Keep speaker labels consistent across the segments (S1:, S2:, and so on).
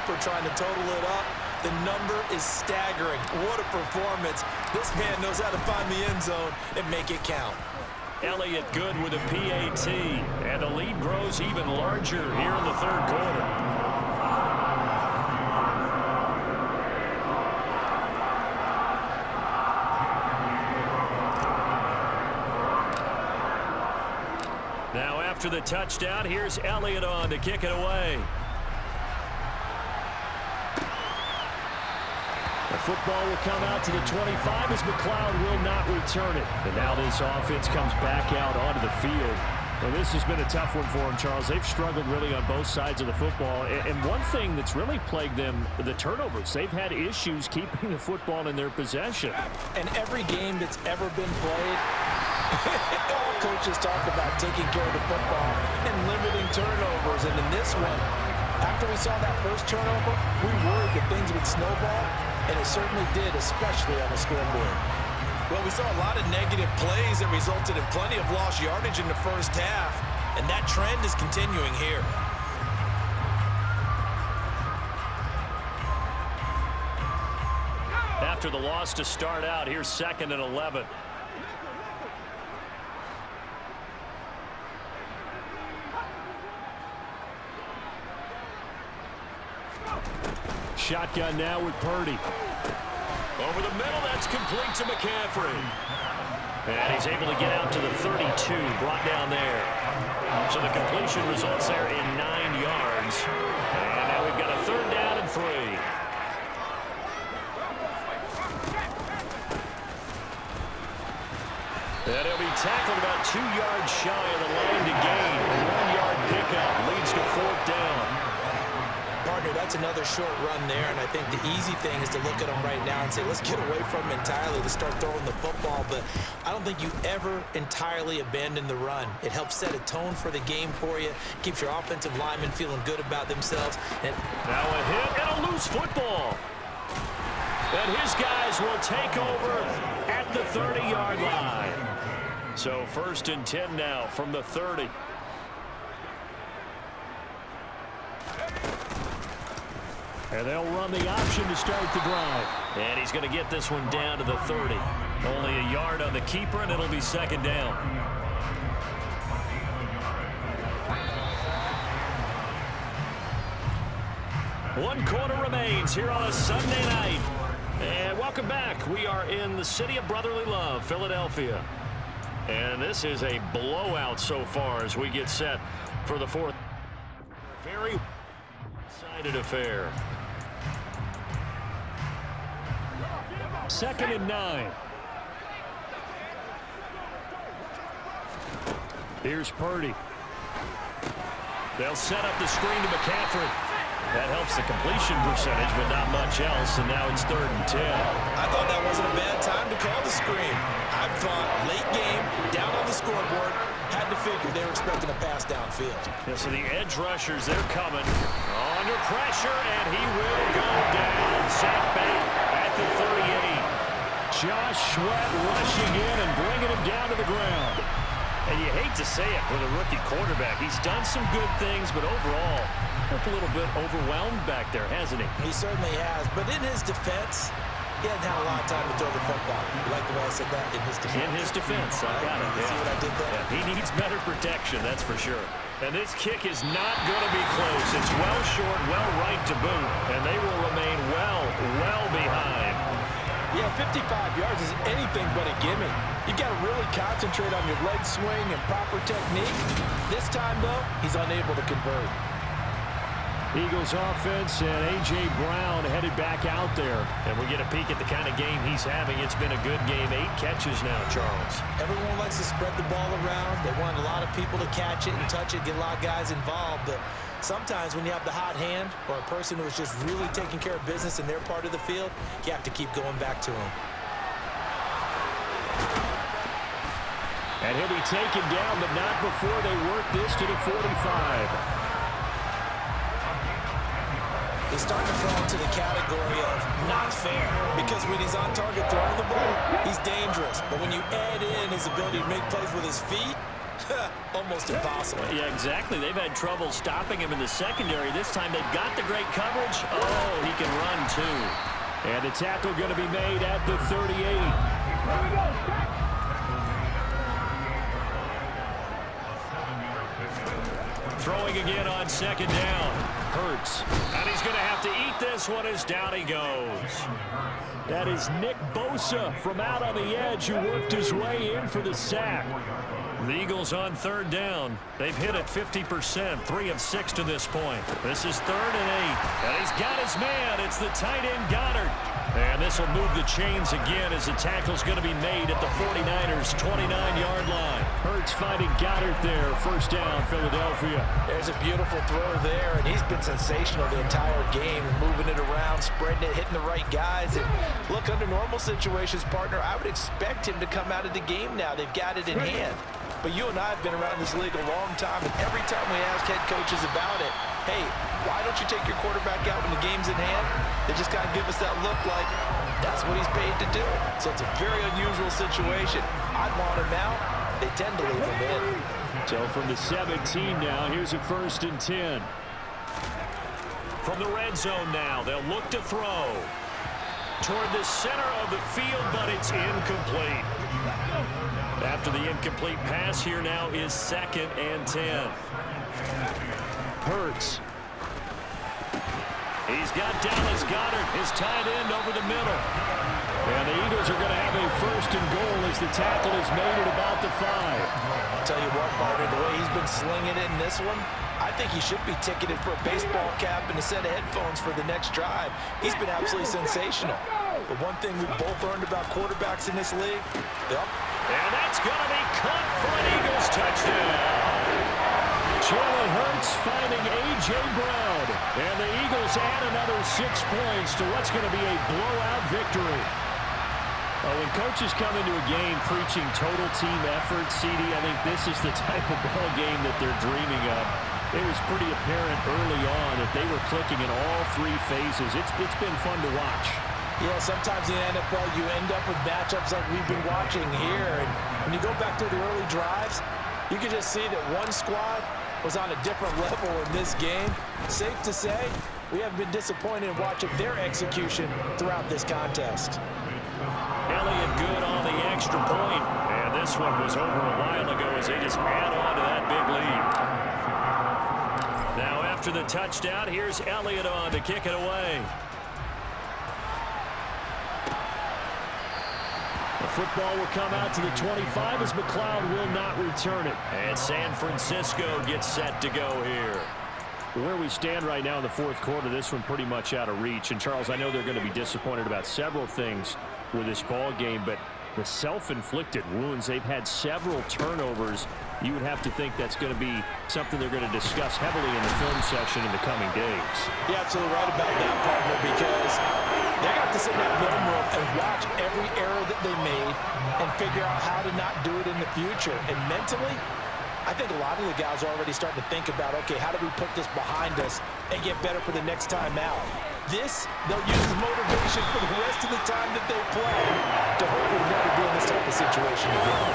S1: sniper trying to total it up. The number is staggering. What a performance. This man knows how to find the end zone and make it count.
S2: Elliott good with a PAT, and the lead grows even larger here in the third quarter. Now after the touchdown, here's Elliott on to kick it away. The football will come out to the 25 as McLeod will not return it. And now this offense comes back out onto the field. Well, this has been a tough one for them, Charles. They've struggled really on both sides of the football. And one thing that's really plagued them, the turnovers. They've had issues keeping the football in their possession.
S1: And every game that's ever been played, all coaches talk about taking care of the football and limiting turnovers. And in this one, after we saw that first turnover, we worried that things would snowball. And it certainly did, especially on the scoreboard. Well, we saw a lot of negative plays that resulted in plenty of lost yardage in the first half. And that trend is continuing here.
S2: After the loss to start out, here's 2nd and 11. Shotgun now with Purdy. Over the middle, that's complete to McCaffrey. And he's able to get out to the 32, brought down there. So the completion results there in 9 yards. And now we've got a 3rd down and 3. And he'll be tackled about 2 yards shy of the line to gain. A 1-yard pickup leads to 4th down.
S1: Partner, that's another short run there, and I think the easy thing is to look at them right now and say, let's get away from them entirely to start throwing the football, but I don't think you ever entirely abandon the run. It helps set a tone for the game for you, keeps your offensive linemen feeling good about themselves. And
S2: now a hit and a loose football. And his guys will take over at the 30-yard line. So 1st and 10 now from the 30. And they'll run the option to start the drive. And he's going to get this one down to the 30. Only a yard on the keeper, and it'll be 2nd down. One quarter remains here on a Sunday night. And welcome back. We are in the city of brotherly love, Philadelphia. And this is a blowout so far as we get set for the 4th. Very excited affair. 2nd and 9. Here's Purdy. They'll set up the screen to McCaffrey. That helps the completion percentage, but not much else, and now it's 3rd and 10.
S1: I thought that wasn't a bad time to call the screen. I thought late game, down on the scoreboard, had to figure they were expecting a pass downfield.
S2: Yeah, so the edge rushers, they're coming. Under pressure, and he will go down. Sacked back at the 38. Josh Sweat rushing in and bringing him down to the ground. And you hate to say it with a rookie quarterback. He's done some good things, but overall, looked a little bit overwhelmed back there, hasn't he?
S1: He certainly has. But in his defense, he hasn't had a lot of time to throw the football. You like the way I said that? In his defense.
S2: In his defense. I got it.
S1: You see what I did there?
S2: Yeah, he needs better protection, that's for sure. And this kick is not going to be close. It's well short, well right to boot. And they will remain well behind.
S1: Yeah, 55 yards is anything but a gimme. You got to really concentrate on your leg swing and proper technique. This time, though, he's unable to convert.
S2: Eagles offense and A.J. Brown headed back out there. And we get a peek at the kind of game he's having. It's been a good game. 8 catches now, Charles.
S1: Everyone likes to spread the ball around. They want a lot of people to catch it and touch it, get a lot of guys involved. But sometimes when you have the hot hand or a person who is just really taking care of business in their part of the field, you have to keep going back to him.
S2: And he'll be taken down, but not before they work this to the 45.
S1: He's starting to fall into the category of not fair, because when he's on target throwing the ball, he's dangerous. But when you add in his ability to make plays with his feet, Almost impossible.
S2: Yeah, exactly. They've had trouble stopping him in the secondary. This time they've got the great coverage. Oh, he can run too. And the tackle going to be made at the 38. Throwing again on second down. Hurts. And he's going to have to eat this one as down he goes. That is Nick Bosa from out on the edge who worked his way in for the sack. The Eagles on third down. They've hit it 50%, 3 of 6 to this point. This is 3rd and 8. And he's got his man. It's the tight end Goddard. And this will move the chains again as the tackle's going to be made at the 49ers' 29-yard line. Hurts finding Goddard there. First down, Philadelphia.
S1: There's a beautiful throw there, and he's been sensational the entire game, moving it around, spreading it, hitting the right guys. And look, under normal situations, partner, I would expect him to come out of the game now. They've got it in hand. But you and I have been around this league a long time, and every time we ask head coaches about it, hey, why don't you take your quarterback out when the game's in hand? They just kind of give us that look like that's what he's paid to do. So it's a very unusual situation. I'd want him out. They tend to leave him in.
S2: So from the 17 now, here's a 1st and 10. From the red zone now, they'll look to throw toward the center of the field, but it's incomplete. After the incomplete pass, here now is 2nd and 10. Hurts. He's got Dallas Goedert, his tight end, over the middle. And the Eagles are going to have a 1st and goal as the tackle is made at about the 5.
S1: I'll tell you what, partner, the way he's been slinging it in this one, I think he should be ticketed for a baseball cap and a set of headphones for the next drive. He's been absolutely sensational. But one thing we've both learned about quarterbacks in this league,
S2: and that's going to be caught for an Eagles touchdown. Jalen Hurts finding A.J. Brown. And the Eagles add another 6 points to what's going to be a blowout victory. When coaches come into a game preaching total team effort, CD, I think this is the type of ball game that they're dreaming of. It was pretty apparent early on that they were clicking in all 3 phases. It's been fun to watch.
S1: Yeah, sometimes in the NFL you end up with matchups like we've been watching here. And when you go back to the early drives, you can just see that one squad was on a different level in this game. Safe to say, we haven't been disappointed in watching their execution throughout this contest.
S2: Elliott good on the extra point. And this one was over a while ago as they just add on to that big lead. Now after the touchdown, here's Elliott on to kick it away. The football will come out to the 25 as McLeod will not return it. And San Francisco gets set to go here. Where we stand right now in the 4th quarter, this one pretty much out of reach. And, Charles, I know they're going to be disappointed about several things with this ball game, but the self-inflicted wounds, they've had several turnovers. You would have to think that's going to be something they're going to discuss heavily in the film section in the coming days.
S1: You're absolutely right about that, partner, because they're going to have to sit in that film room and watch every error that they made and figure out how to not do it in the future. And mentally, I think a lot of the guys are already starting to think about, okay, how do we put this behind us and get better for the next time out? This, they'll use as motivation for the rest of the time that they play to hopefully never be in this type of situation again.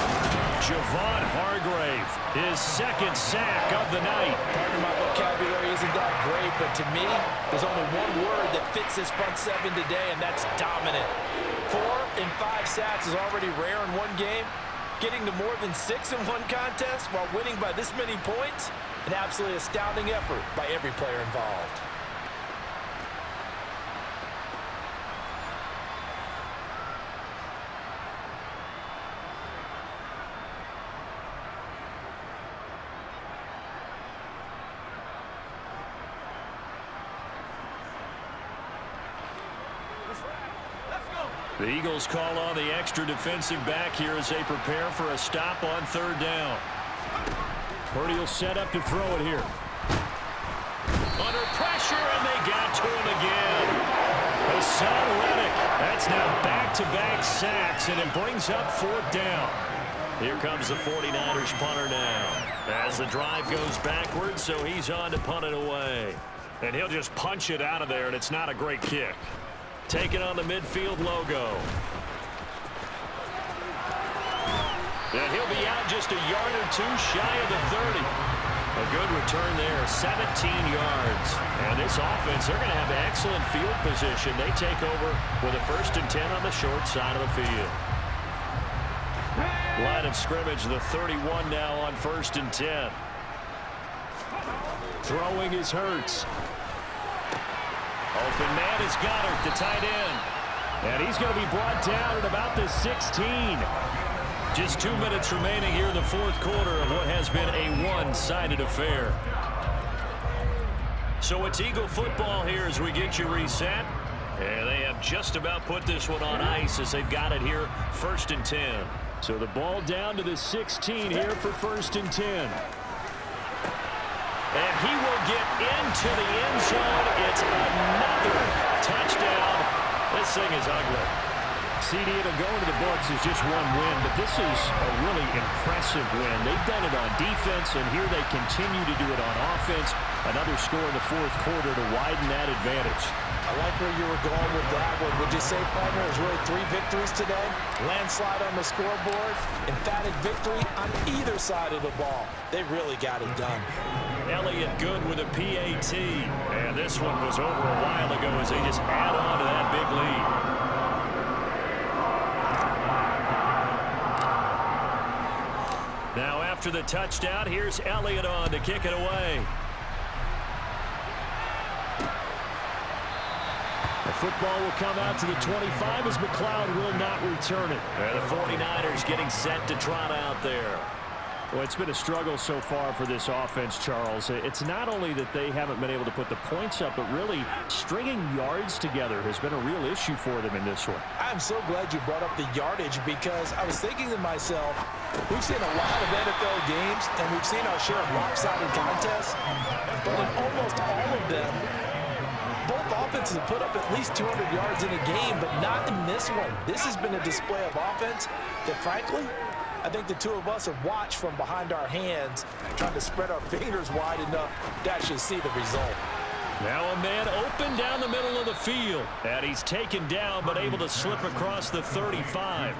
S2: Javon Hargrave, his 2nd sack of the night.
S1: Partner, my vocabulary isn't that great, but to me, there's only one word that fits this front 7 today, and that's dominant. 4 and 5 sacks is already rare in one game. Getting to more than 6 in one contest while winning by this many points, an absolutely astounding effort by every player involved.
S2: The Eagles call on the extra defensive back here as they prepare for a stop on 3rd down. Purdy will set up to throw it here. Under pressure, and they got to him again. Hassan Reddick. That's now back-to-back sacks, and it brings up 4th down. Here comes the 49ers punter now. As the drive goes backwards, so he's on to punt it away. And he'll just punch it out of there, and it's not a great kick. Taking on the midfield logo. And he'll be out just a yard or two shy of the 30. A good return there, 17 yards. And this offense, they're going to have excellent field position. They take over with a 1st and 10 on the short side of the field. Line of scrimmage, the 31 now on 1st and 10. Throwing is Hurts. Open man is Goddard, the tight end. And he's going to be brought down at about the 16. Just 2 minutes remaining here in the 4th quarter of what has been a one-sided affair. So it's Eagle football here as we get you reset. And they have just about put this one on ice as they've got it here, 1st and 10. So the ball down to the 16 here for 1st and 10. And he will get into the end zone. It's another touchdown. This thing is ugly. CD, it'll go into the books as just one win, but this is a really impressive win. They've done it on defense, and here they continue to do it on offense. Another score in the 4th quarter to widen that advantage.
S1: I like where you were going with that one. Would you say, partner, it was really 3 victories today? Landslide on the scoreboard, emphatic victory on either side of the ball. They really got it done.
S2: Elliott good with a PAT. And this one was over a while ago as they just add on to that big lead. Now after the touchdown, here's Elliott on to kick it away. The football will come out to the 25 as McLeod will not return it. And the 49ers getting set to trot out there. Well, it's been a struggle so far for this offense, Charles. It's not only that they haven't been able to put the points up, but really stringing yards together has been a real issue for them in this one.
S1: I'm so glad you brought up the yardage because I was thinking to myself, we've seen a lot of NFL games and we've seen our share of lopsided contests, but in almost all of them, both offenses have put up at least 200 yards in a game, but not in this one. This has been a display of offense that, frankly, I think the two of us have watched from behind our hands, trying to spread our fingers wide enough to actually see the result.
S2: Now a man open down the middle of the field. And he's taken down, but able to slip across the 35.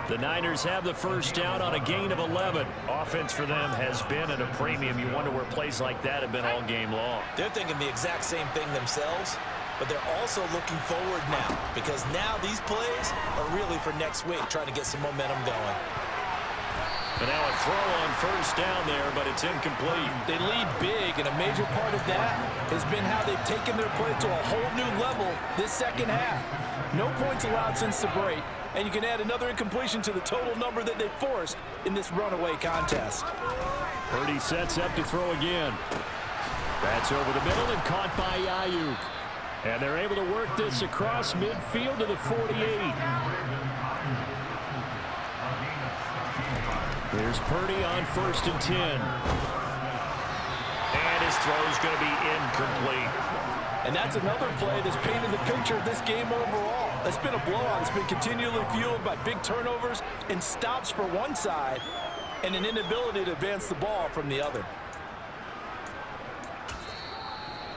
S2: The Niners have the first down on a gain of 11. Offense for them has been at a premium. You wonder where plays like that have been all game long.
S1: They're thinking the exact same thing themselves, but they're also looking forward now because now these plays are really for next week, trying to get some momentum going.
S2: And now a throw on first down there, but it's incomplete.
S1: They lead big, and a major part of that has been how they've taken their play to a whole new level this second half. No points allowed since the break, and you can add another incompletion to the total number that they forced in this runaway contest.
S2: Purdy sets up to throw again. That's over the middle and caught by Ayuk. And they're able to work this across midfield to the 48. Here's Purdy on 1st and 10. And his throw's going to be incomplete.
S1: And that's another play that's painted the picture of this game overall. It's been a blowout. It's been continually fueled by big turnovers and stops for one side and an inability to advance the ball from the other.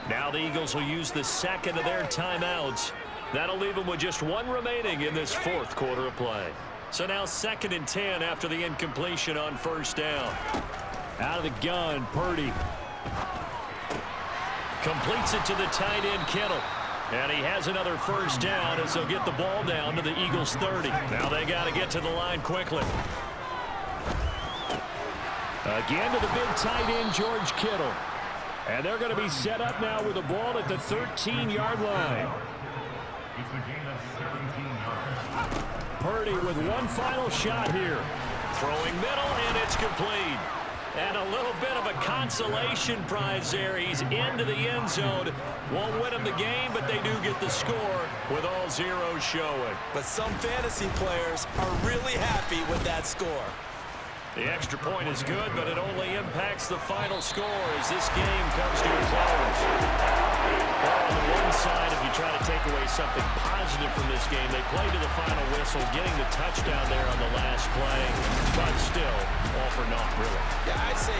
S2: Now the Eagles will use the second of their timeouts. That'll leave them with just one remaining in this 4th quarter of play. So now 2nd and 10 after the incompletion on first down. Out of the gun, Purdy. Completes it to the tight end, Kittle. And he has another first down as they'll get the ball down to the Eagles' 30. Now they got to get to the line quickly. Again to the big tight end, George Kittle. And they're going to be set up now with the ball at the 13-yard line. Purdy with one final shot here. Throwing middle, and it's complete. And a little bit of a consolation prize there. He's into the end zone. Won't win him the game, but they do get the score with all zeros showing.
S1: But some fantasy players are really happy with that score.
S2: The extra point is good, but it only impacts the final score as this game comes to a close. Well, on the one side, if you try to take away something positive from this game, they played to the final whistle, getting the touchdown there on the last play, but still, all for naught, really.
S1: Yeah, I'd say